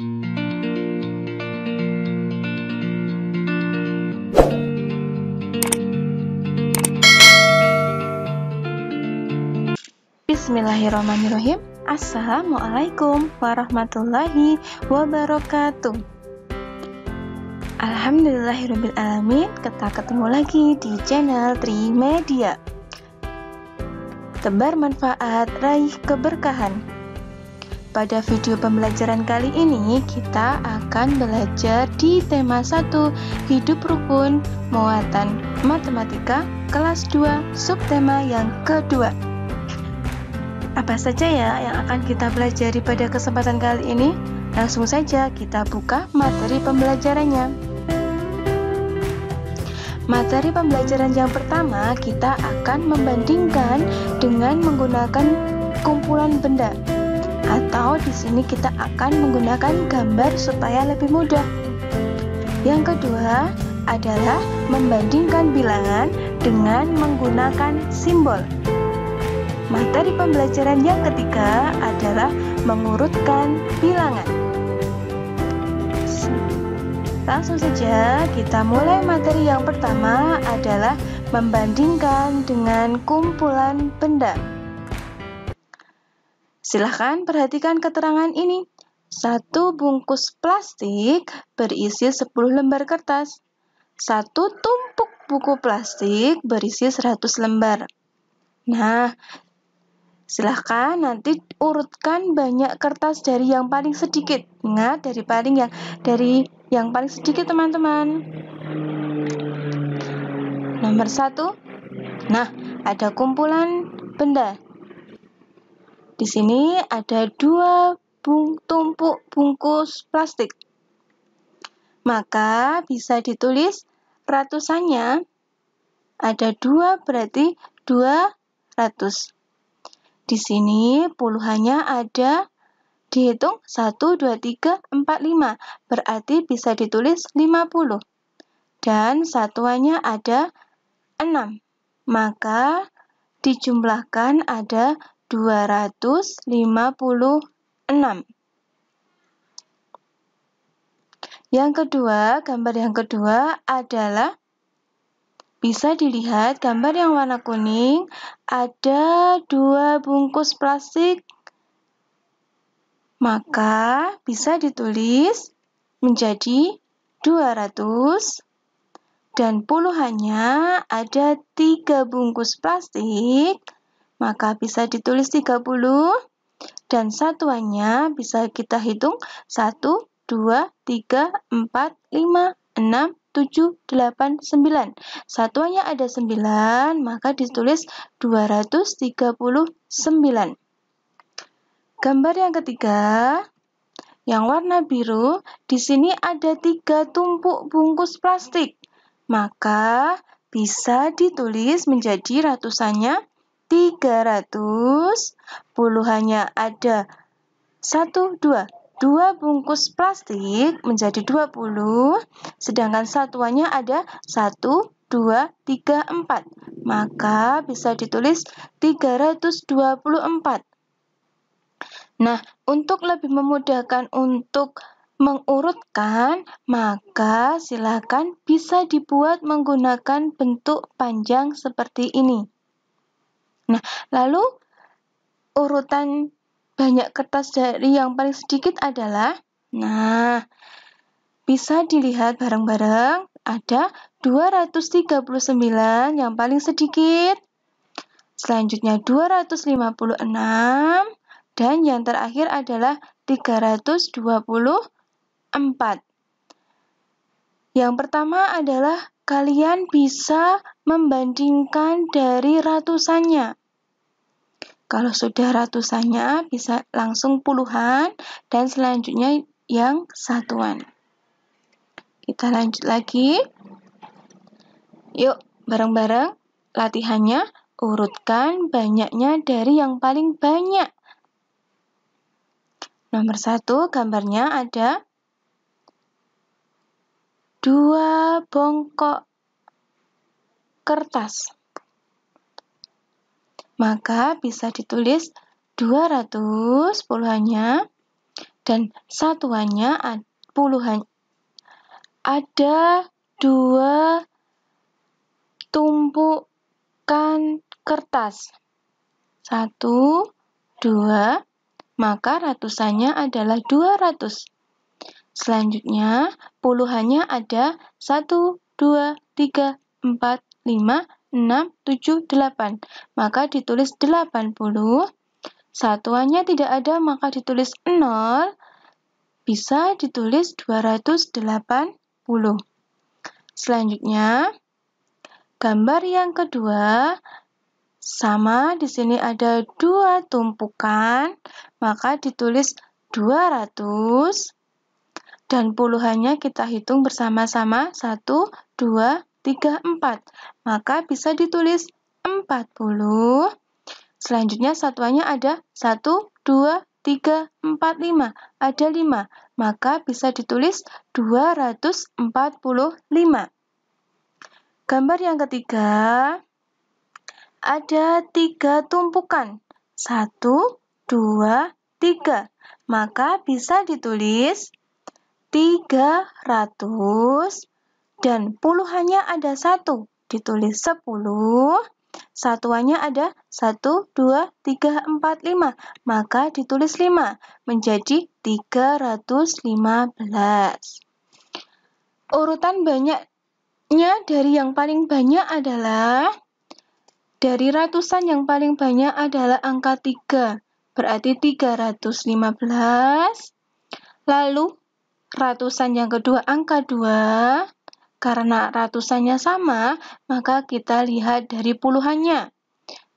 Bismillahirrahmanirrahim. Assalamualaikum warahmatullahi wabarakatuh. Alhamdulillahirrabbilalamin. Kita ketemu lagi di channel Trimedia. Tebar manfaat, raih keberkahan. Pada video pembelajaran kali ini kita akan belajar di tema 1 Hidup Rukun Muatan Matematika kelas 2 subtema yang kedua. Apa saja ya yang akan kita pelajari pada kesempatan kali ini? Langsung saja kita buka materi pembelajarannya. Materi pembelajaran yang pertama kita akan membandingkan dengan menggunakan kumpulan benda. Atau di sini kita akan menggunakan gambar supaya lebih mudah. Yang kedua adalah membandingkan bilangan dengan menggunakan simbol. Materi pembelajaran yang ketiga adalah mengurutkan bilangan. Langsung saja kita mulai. Materi yang pertama adalah membandingkan dengan kumpulan benda. Silahkan perhatikan keterangan ini. 1 bungkus plastik berisi 10 lembar kertas. 1 tumpuk buku plastik berisi 100 lembar. Nah, silahkan nanti urutkan banyak kertas dari yang paling sedikit. Ingat, dari yang paling sedikit, teman-teman. Nomor 1. Nah, ada kumpulan benda. Di sini ada 2 tumpuk bungkus plastik. Maka bisa ditulis ratusannya. Ada 2 berarti 200. Di sini puluhannya ada, dihitung 1, 2, 3, 4, 5. Berarti bisa ditulis 50. Dan satuannya ada 6. Maka dijumlahkan ada 256. Yang kedua, gambar yang kedua adalah bisa dilihat gambar yang warna kuning, ada 2 bungkus plastik, maka bisa ditulis menjadi 200, dan puluhannya ada 3 bungkus plastik, maka bisa ditulis 30, dan satuannya bisa kita hitung 1, 2, 3, 4, 5, 6, 7, 8, 9. Satuannya ada 9, maka ditulis 239. Gambar yang ketiga, yang warna biru, di sini ada 3 tumpuk bungkus plastik. Maka bisa ditulis menjadi ratusannya 300, puluhannya ada 1, 2. 2 bungkus plastik menjadi 20, sedangkan satuannya ada 1, 2, 3, 4. Maka bisa ditulis 324. Nah, untuk lebih memudahkan untuk mengurutkan, maka silakan bisa dibuat menggunakan bentuk panjang seperti ini. Nah, lalu urutan banyak kertas dari yang paling sedikit adalah, nah, bisa dilihat bareng-bareng, ada 239 yang paling sedikit, selanjutnya 256, dan yang terakhir adalah 324. Yang pertama adalah kalian bisa membandingkan dari ratusannya. Kalau sudah ratusannya bisa langsung puluhan, dan selanjutnya yang satuan. Kita lanjut lagi. Yuk, bareng-bareng latihannya, urutkan banyaknya dari yang paling banyak. Nomor 1, gambarnya ada 2 bongkok kertas. Maka bisa ditulis 200 puluhannya, dan satuannya puluhan. Ada 2 tumpukan kertas. 1, 2, maka ratusannya adalah 200. Selanjutnya, puluhannya ada 1, 2, 3, 4, 5, 6, 7, 8. Maka ditulis 80. Satuannya tidak ada, maka ditulis 0. Bisa ditulis 280. Selanjutnya, gambar yang kedua, sama di sini ada 2 tumpukan, maka ditulis 200. Dan puluhannya kita hitung bersama-sama 1, 2, 3, 4. Maka bisa ditulis 40. Selanjutnya satuannya ada 1, 2, 3, 4, 5. Ada 5. Maka bisa ditulis 245. Gambar yang ketiga, ada 3 tumpukan. 1, 2, 3. Maka bisa ditulis 300 dan puluhannya ada 1, ditulis 10. Satuannya ada 1, 2, 3, 4, 5. Maka ditulis 5 menjadi 315. Urutan banyaknya dari yang paling banyak adalah dari ratusan yang paling banyak adalah angka 3. Berarti 315. Lalu ratusan yang kedua angka 2, karena ratusannya sama, maka kita lihat dari puluhannya.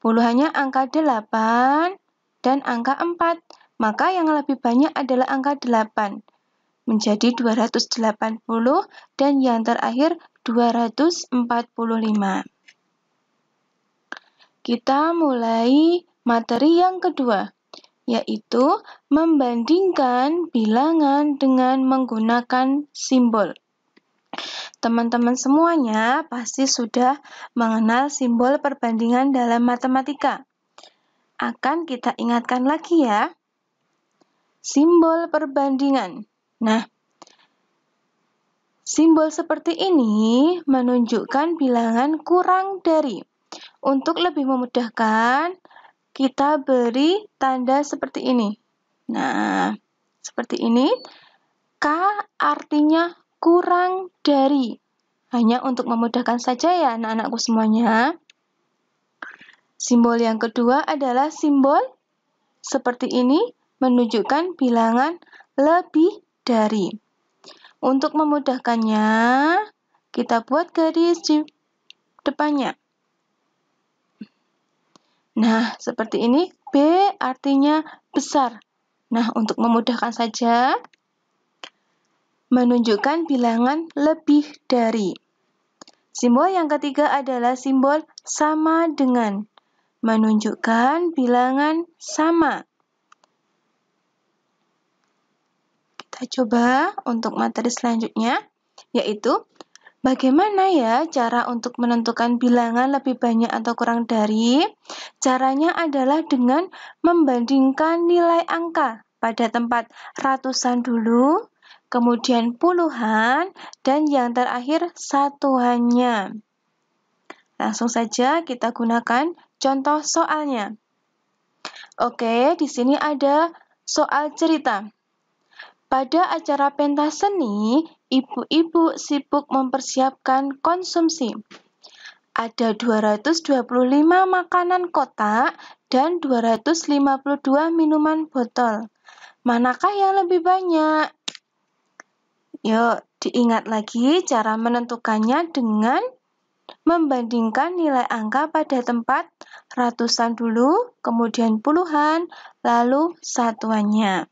Puluhannya angka 8 dan angka 4, maka yang lebih banyak adalah angka 8, menjadi 280 dan yang terakhir 245. Kita mulai materi yang kedua, yaitu membandingkan bilangan dengan menggunakan simbol. Teman-teman semuanya pasti sudah mengenal simbol perbandingan dalam matematika. Akan kita ingatkan lagi ya. Simbol perbandingan. Nah, simbol seperti ini menunjukkan bilangan kurang dari. Untuk lebih memudahkan, kita beri tanda seperti ini. Nah, seperti ini. K artinya kurang dari. Hanya untuk memudahkan saja ya anak-anakku semuanya. Simbol yang kedua adalah simbol seperti ini, menunjukkan bilangan lebih dari. Untuk memudahkannya, kita buat garis di depannya. Nah, seperti ini. B artinya besar. Nah, untuk memudahkan saja, menunjukkan bilangan lebih dari. Simbol yang ketiga adalah simbol sama dengan, menunjukkan bilangan sama. Kita coba untuk materi selanjutnya, yaitu bagaimana ya cara untuk menentukan bilangan lebih banyak atau kurang dari? Caranya adalah dengan membandingkan nilai angka pada tempat ratusan dulu, kemudian puluhan, dan yang terakhir satuannya. Langsung saja kita gunakan contoh soalnya. Oke, di sini ada soal cerita. Pada acara pentas seni, ibu-ibu sibuk mempersiapkan konsumsi. Ada 225 makanan kotak dan 252 minuman botol. Manakah yang lebih banyak? Yuk, diingat lagi cara menentukannya dengan membandingkan nilai angka pada tempat ratusan dulu, kemudian puluhan, lalu satuannya.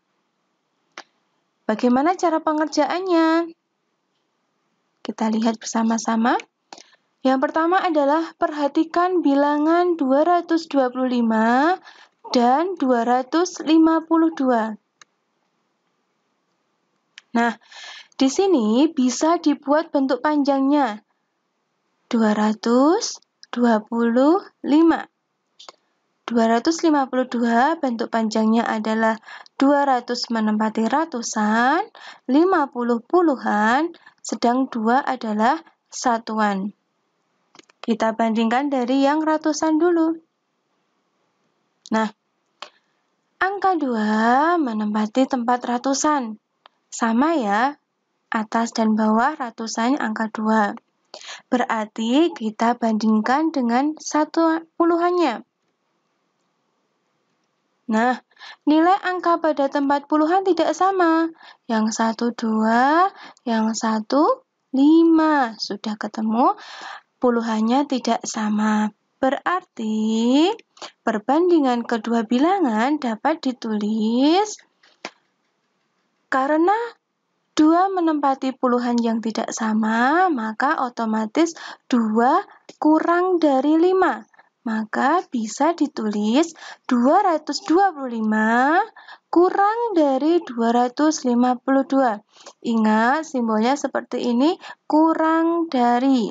Bagaimana cara pengerjaannya? Kita lihat bersama-sama. Yang pertama adalah perhatikan bilangan 225 dan 252. Nah, di sini bisa dibuat bentuk panjangnya 225. 252 bentuk panjangnya adalah 200 menempati ratusan, 50 puluhan, sedang 2 adalah satuan. Kita bandingkan dari yang ratusan dulu. Nah, angka 2 menempati tempat ratusan. Sama ya, atas dan bawah ratusan angka 2. Berarti kita bandingkan dengan satu puluhannya. Nah, nilai angka pada tempat puluhan tidak sama. Yang satu 2, yang satu 5. Sudah ketemu, puluhannya tidak sama. Berarti perbandingan kedua bilangan dapat ditulis karena 2 menempati puluhan yang tidak sama, maka otomatis 2 kurang dari 5. Maka bisa ditulis 225 kurang dari 252. Ingat, simbolnya seperti ini, kurang dari.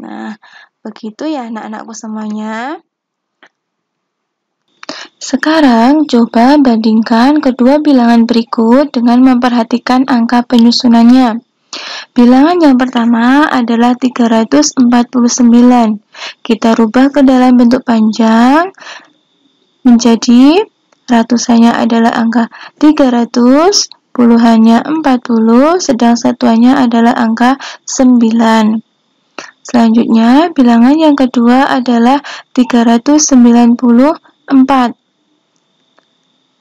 Nah, begitu ya anak-anakku semuanya. Sekarang coba bandingkan kedua bilangan berikut dengan memperhatikan angka penyusunannya. Bilangan yang pertama adalah 349. Kita rubah ke dalam bentuk panjang menjadi ratusannya adalah angka 300, puluhannya 40, sedang satuannya adalah angka 9. Selanjutnya, bilangan yang kedua adalah 394.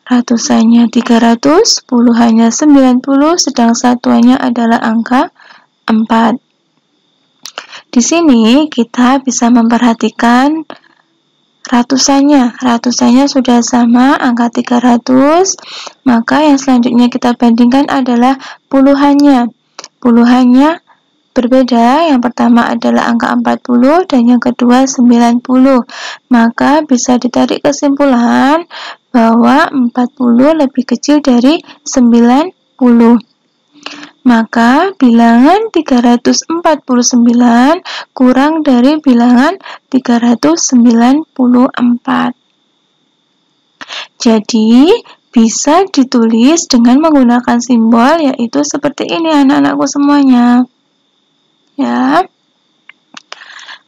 Ratusannya 300, puluhannya 90, sedang satuannya adalah angka 4. Di sini kita bisa memperhatikan ratusannya. Ratusannya sudah sama, angka 300, maka yang selanjutnya kita bandingkan adalah puluhannya. Puluhannya berbeda, yang pertama adalah angka 40 dan yang kedua 90. Maka bisa ditarik kesimpulan bahwa 40 lebih kecil dari 90. Maka bilangan 349 kurang dari bilangan 394. Jadi, bisa ditulis dengan menggunakan simbol yaitu seperti ini anak-anakku semuanya. Ya.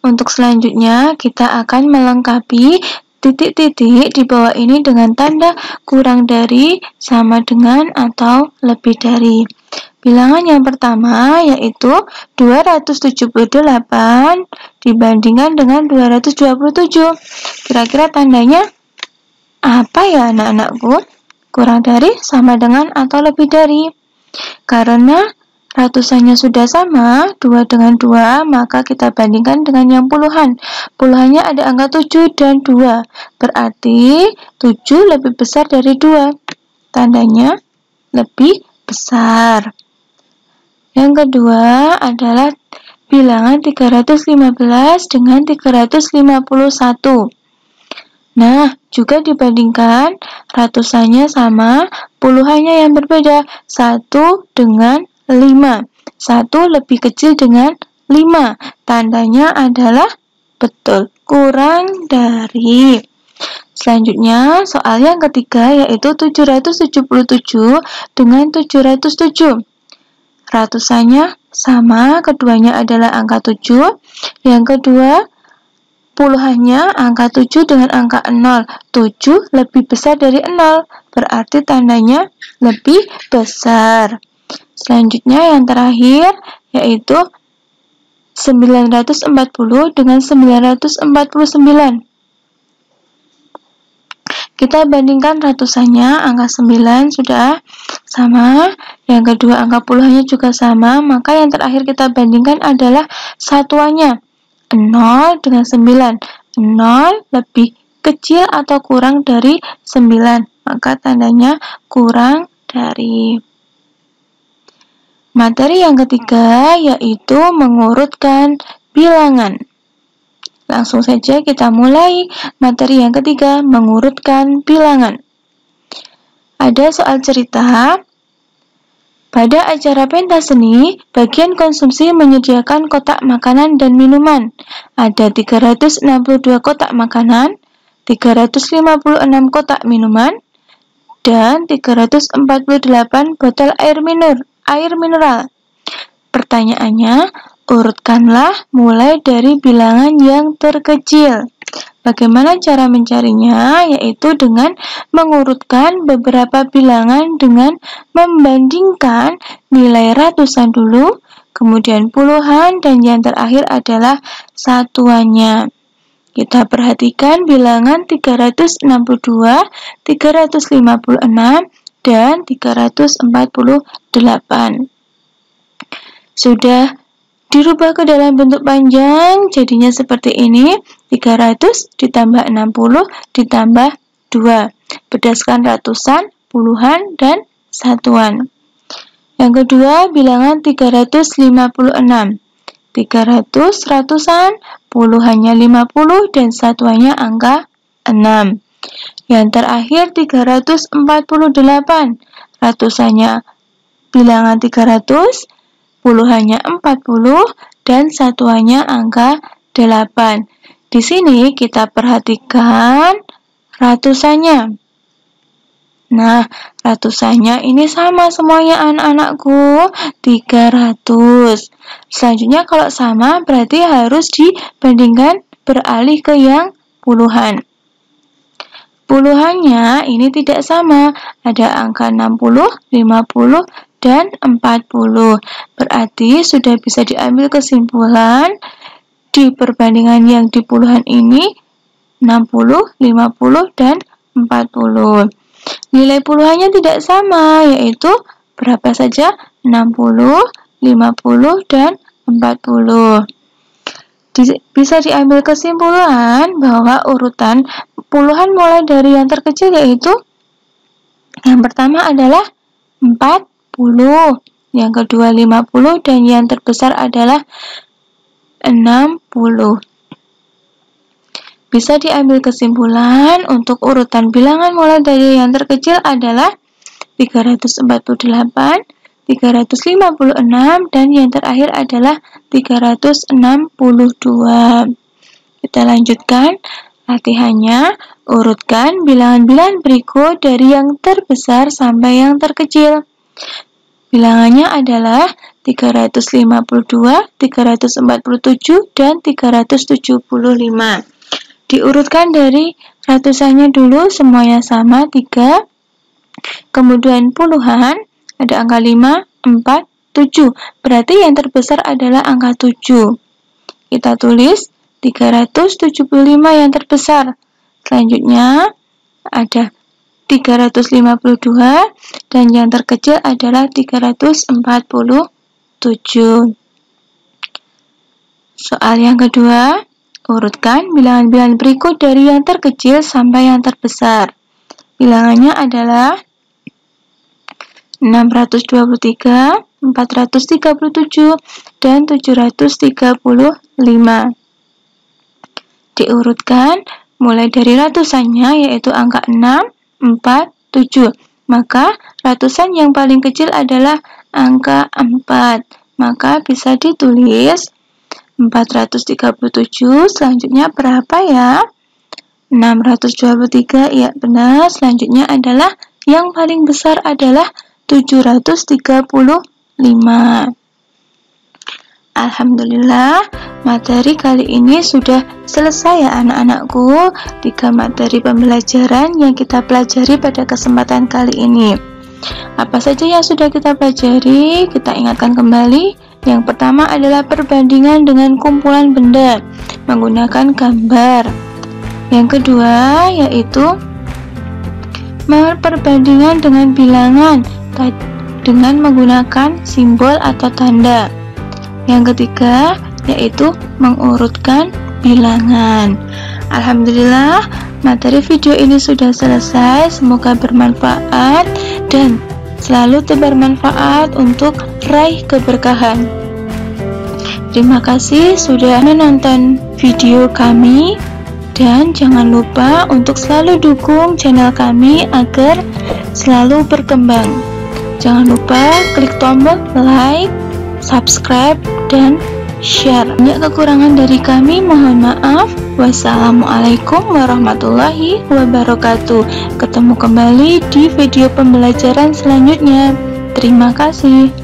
Untuk selanjutnya kita akan melengkapi titik-titik di bawah ini dengan tanda kurang dari, sama dengan, atau lebih dari. Bilangan yang pertama yaitu 278 dibandingkan dengan 227. Kira-kira tandanya apa ya anak-anakku? Kurang dari, sama dengan, atau lebih dari. Karena ratusannya sudah sama, 2 dengan 2, maka kita bandingkan dengan yang puluhan. Puluhannya ada angka 7 dan 2, berarti 7 lebih besar dari 2. Tandanya lebih besar. Yang kedua adalah bilangan 315 dengan 351. Nah, juga dibandingkan ratusannya sama, puluhannya yang berbeda, 1 dengan 5. 1 lebih kecil dengan 5. Tandanya adalah betul, kurang dari. Selanjutnya, soal yang ketiga yaitu 777 dengan 707. Ratusannya sama, keduanya adalah angka 7. Yang kedua, puluhannya angka 7 dengan angka 0. 7 lebih besar dari 0, berarti tandanya lebih besar. Selanjutnya yang terakhir yaitu 940 dengan 949. Kita bandingkan ratusannya, angka 9 sudah sama, yang kedua angka puluhannya juga sama, maka yang terakhir kita bandingkan adalah satuannya, 0 dengan 9. 0 lebih kecil atau kurang dari 9, maka tandanya kurang dari. Materi yang ketiga yaitu mengurutkan bilangan. Langsung saja kita mulai materi yang ketiga, mengurutkan bilangan. Ada soal cerita. Pada acara pentas seni, bagian konsumsi menyediakan kotak makanan dan minuman. Ada 362 kotak makanan, 356 kotak minuman, dan 348 botol air mineral. Pertanyaannya, urutkanlah mulai dari bilangan yang terkecil. Bagaimana cara mencarinya? Yaitu dengan mengurutkan beberapa bilangan dengan membandingkan nilai ratusan dulu, kemudian puluhan, dan yang terakhir adalah satuannya. Kita perhatikan bilangan 362, 356, dan 348. Sudah dirubah ke dalam bentuk panjang, jadinya seperti ini, 300 ditambah 60 ditambah 2, berdasarkan ratusan, puluhan, dan satuan. Yang kedua, bilangan 356. 300 ratusan, puluhannya 50, dan satuannya angka 6. Yang terakhir 348, ratusannya bilangan 300, puluhannya 40, dan satuannya angka 8. Di sini kita perhatikan ratusannya. Nah, ratusannya ini sama semuanya anak-anakku, 300. Selanjutnya kalau sama berarti harus dibandingkan beralih ke yang puluhan. Puluhannya ini tidak sama, ada angka 60, 50, dan 40. Berarti sudah bisa diambil kesimpulan di perbandingan yang di puluhan ini 60, 50, dan 40. Nilai puluhannya tidak sama, yaitu berapa saja? 60, 50, dan 40. Bisa diambil kesimpulan bahwa urutan puluhan mulai dari yang terkecil yaitu yang pertama adalah 40, yang kedua 50, dan yang terbesar adalah 60. Bisa diambil kesimpulan untuk urutan bilangan mulai dari yang terkecil adalah 348, 356, dan yang terakhir adalah 362. Kita lanjutkan latihannya. Urutkan bilangan-bilangan berikut dari yang terbesar sampai yang terkecil. Bilangannya adalah 352, 347, dan 375. Diurutkan dari ratusannya dulu, semuanya sama, 3. Kemudian puluhan, ada angka 5, 4, 7. Berarti yang terbesar adalah angka 7. Kita tulis 375 yang terbesar. Selanjutnya ada 352 dan yang terkecil adalah 347. Soal yang kedua, urutkan bilangan-bilangan berikut dari yang terkecil sampai yang terbesar. Bilangannya adalah 623, 437, dan 735. Diurutkan mulai dari ratusannya yaitu angka 6, 4, 7. Maka ratusan yang paling kecil adalah angka 4. Maka bisa ditulis 437, selanjutnya berapa ya? 623, ya benar. Selanjutnya adalah yang paling besar adalah 735. Alhamdulillah, materi kali ini sudah selesai ya anak-anakku. 3 materi pembelajaran yang kita pelajari pada kesempatan kali ini. Apa saja yang sudah kita pelajari? Kita ingatkan kembali. Yang pertama adalah perbandingan dengan kumpulan benda menggunakan gambar. Yang kedua yaitu perbandingan dengan bilangan dengan menggunakan simbol atau tanda. Yang ketiga yaitu mengurutkan bilangan. Alhamdulillah, materi video ini sudah selesai. Semoga bermanfaat dan selalu bermanfaat untuk raih keberkahan. Terima kasih sudah menonton video kami dan jangan lupa untuk selalu dukung channel kami agar selalu berkembang. Jangan lupa klik tombol like, subscribe, dan share. Banyak kekurangan dari kami, mohon maaf. Wassalamualaikum warahmatullahi wabarakatuh. Ketemu kembali di video pembelajaran selanjutnya. Terima kasih.